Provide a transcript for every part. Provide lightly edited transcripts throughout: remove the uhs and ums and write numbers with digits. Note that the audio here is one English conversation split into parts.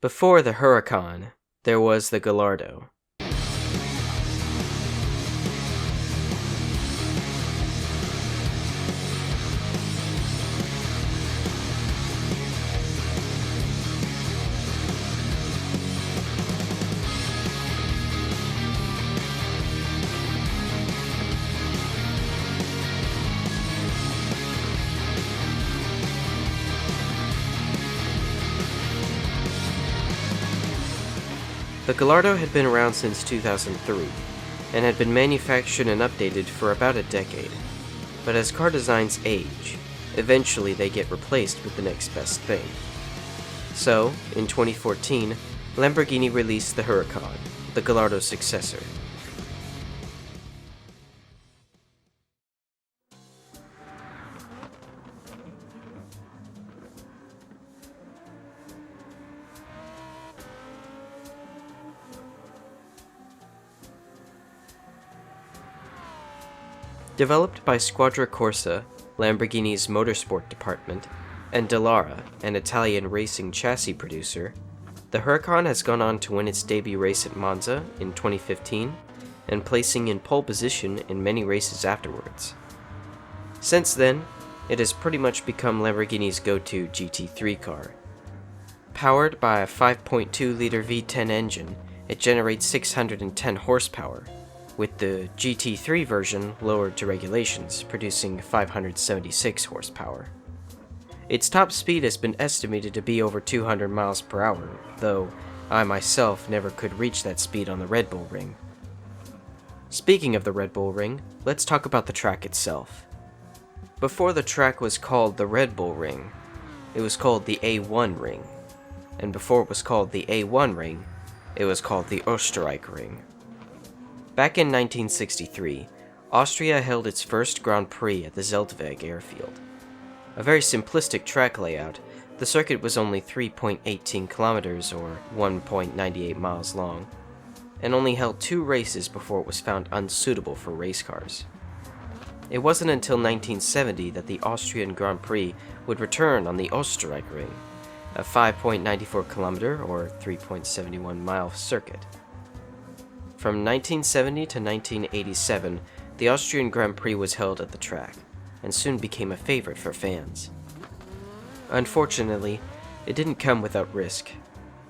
Before the Huracan, there was the Gallardo. The Gallardo had been around since 2003, and had been manufactured and updated for about a decade. But as car designs age, eventually they get replaced with the next best thing. So, in 2014, Lamborghini released the Huracan, the Gallardo's successor. Developed by Squadra Corsa, Lamborghini's motorsport department, and Dallara, an Italian racing chassis producer, the Huracan has gone on to win its debut race at Monza in 2015, and placing in pole position in many races afterwards. Since then, it has pretty much become Lamborghini's go-to GT3 car. Powered by a 5.2-liter V10 engine, it generates 610 horsepower, with the GT3 version lowered to regulations, producing 576 horsepower. Its top speed has been estimated to be over 200 miles per hour, though I myself never could reach that speed on the Red Bull Ring. Speaking of the Red Bull Ring, let's talk about the track itself. Before the track was called the Red Bull Ring, it was called the A1 Ring, and before it was called the A1 Ring, it was called the Österreich Ring. Back in 1963, Austria held its first Grand Prix at the Zeltweg airfield. A very simplistic track layout, the circuit was only 3.18 kilometers or 1.98 miles long, and only held 2 races before it was found unsuitable for race cars. It wasn't until 1970 that the Austrian Grand Prix would return on the Österreich Ring, a 5.94 kilometer or 3.71 mile circuit. From 1970 to 1987, the Austrian Grand Prix was held at the track, and soon became a favorite for fans. Unfortunately, it didn't come without risk.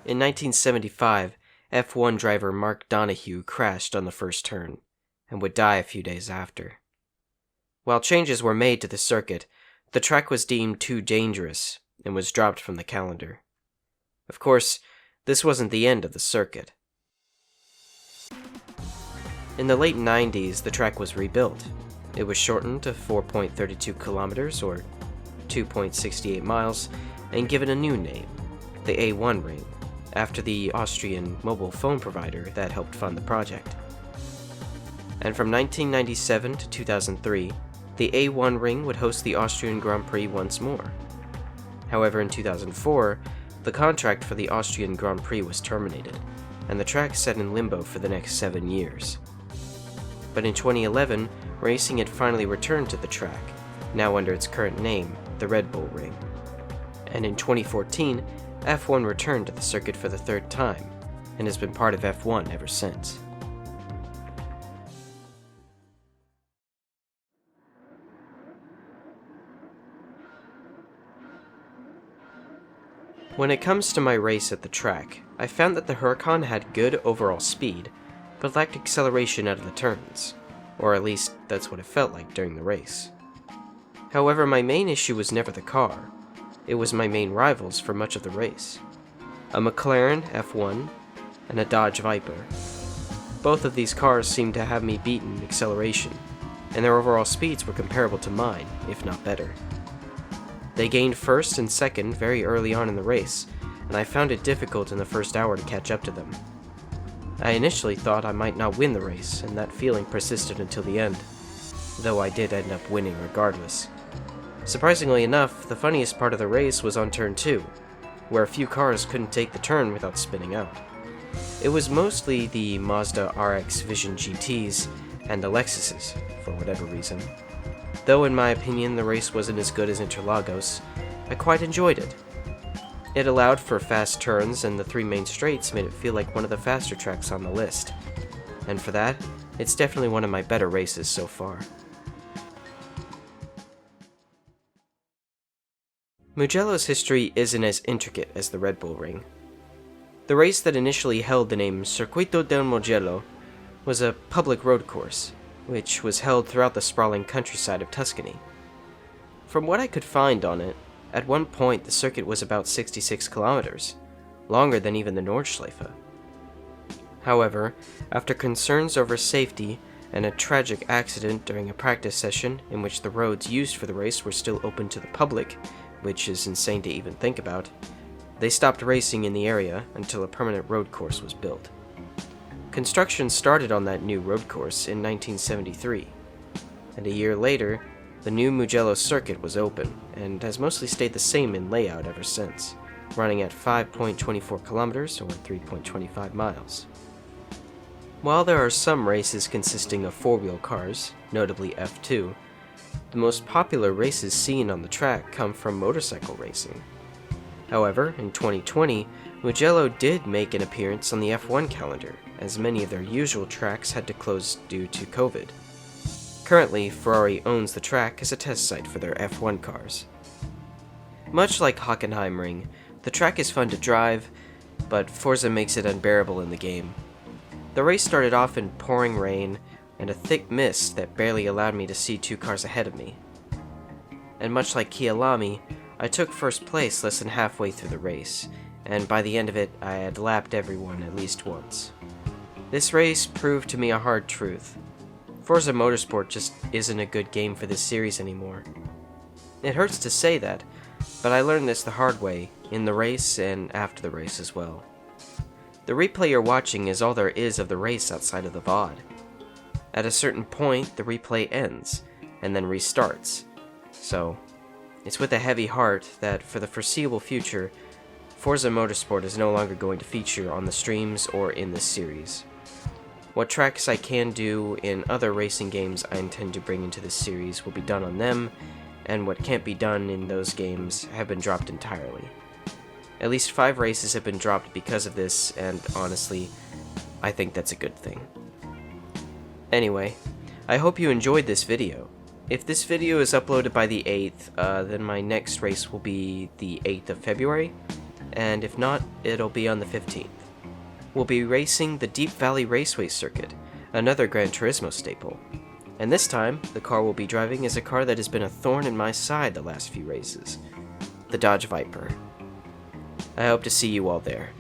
In 1975, F1 driver Mark Donohue crashed on the first turn, and would die a few days after. While changes were made to the circuit, the track was deemed too dangerous, and was dropped from the calendar. Of course, this wasn't the end of the circuit. In the late 90s, the track was rebuilt. It was shortened to 4.32 kilometers or 2.68 miles and given a new name, the A1 Ring, after the Austrian mobile phone provider that helped fund the project. And from 1997 to 2003, the A1 Ring would host the Austrian Grand Prix once more. However, in 2004, the contract for the Austrian Grand Prix was terminated, and the track sat in limbo for the next 7 years. But in 2011, racing had finally returned to the track, now under its current name, the Red Bull Ring. And in 2014, F1 returned to the circuit for the 3rd time, and has been part of F1 ever since. When it comes to my race at the track, I found that the Huracan had good overall speed, but lacked acceleration out of the turns, or at least that's what it felt like during the race. However, my main issue was never the car, it was my main rivals for much of the race. A McLaren F1 and a Dodge Viper. Both of these cars seemed to have me beaten in acceleration, and their overall speeds were comparable to mine, if not better. They gained first and second very early on in the race, and I found it difficult in the first hour to catch up to them. I initially thought I might not win the race, and that feeling persisted until the end, though I did end up winning regardless. Surprisingly enough, the funniest part of the race was on turn 2, where a few cars couldn't take the turn without spinning out. It was mostly the Mazda RX Vision GTs and the Lexuses, for whatever reason. Though in my opinion the race wasn't as good as Interlagos, I quite enjoyed it. It allowed for fast turns, and the 3 main straights made it feel like one of the faster tracks on the list. And for that, it's definitely one of my better races so far. Mugello's history isn't as intricate as the Red Bull Ring. The race that initially held the name Circuito del Mugello was a public road course, which was held throughout the sprawling countryside of Tuscany. From what I could find on it, at one point the circuit was about 66 kilometers, longer than even the Nordschleife. However, after concerns over safety and a tragic accident during a practice session in which the roads used for the race were still open to the public, which is insane to even think about, they stopped racing in the area until a permanent road course was built. Construction started on that new road course in 1973, and a year later, the new Mugello circuit was open, and has mostly stayed the same in layout ever since, running at 5.24 kilometers or 3.25 miles. While there are some races consisting of 4-wheel cars, notably F2, the most popular races seen on the track come from motorcycle racing. However, in 2020, Mugello did make an appearance on the F1 calendar, as many of their usual tracks had to close due to COVID. Currently, Ferrari owns the track as a test site for their F1 cars. Much like Hockenheimring, the track is fun to drive, but Forza makes it unbearable in the game. The race started off in pouring rain and a thick mist that barely allowed me to see 2 cars ahead of me. And much like Kyalami, I took first place less than halfway through the race, and by the end of it, I had lapped everyone at least once. This race proved to me a hard truth. Forza Motorsport just isn't a good game for this series anymore. It hurts to say that, but I learned this the hard way, in the race and after the race as well. The replay you're watching is all there is of the race outside of the VOD. At a certain point, the replay ends, and then restarts. So, it's with a heavy heart that, for the foreseeable future, Forza Motorsport is no longer going to feature on the streams or in this series. What tracks I can do in other racing games I intend to bring into this series will be done on them, and what can't be done in those games have been dropped entirely. At least 5 races have been dropped because of this, and honestly, I think that's a good thing. Anyway, I hope you enjoyed this video. If this video is uploaded by the 8th, then my next race will be the 8th of February, and if not, it'll be on the 15th. We'll be racing the Deep Valley Raceway Circuit, another Gran Turismo staple. And this time, the car we'll be driving is a car that has been a thorn in my side the last few races, the Dodge Viper. I hope to see you all there.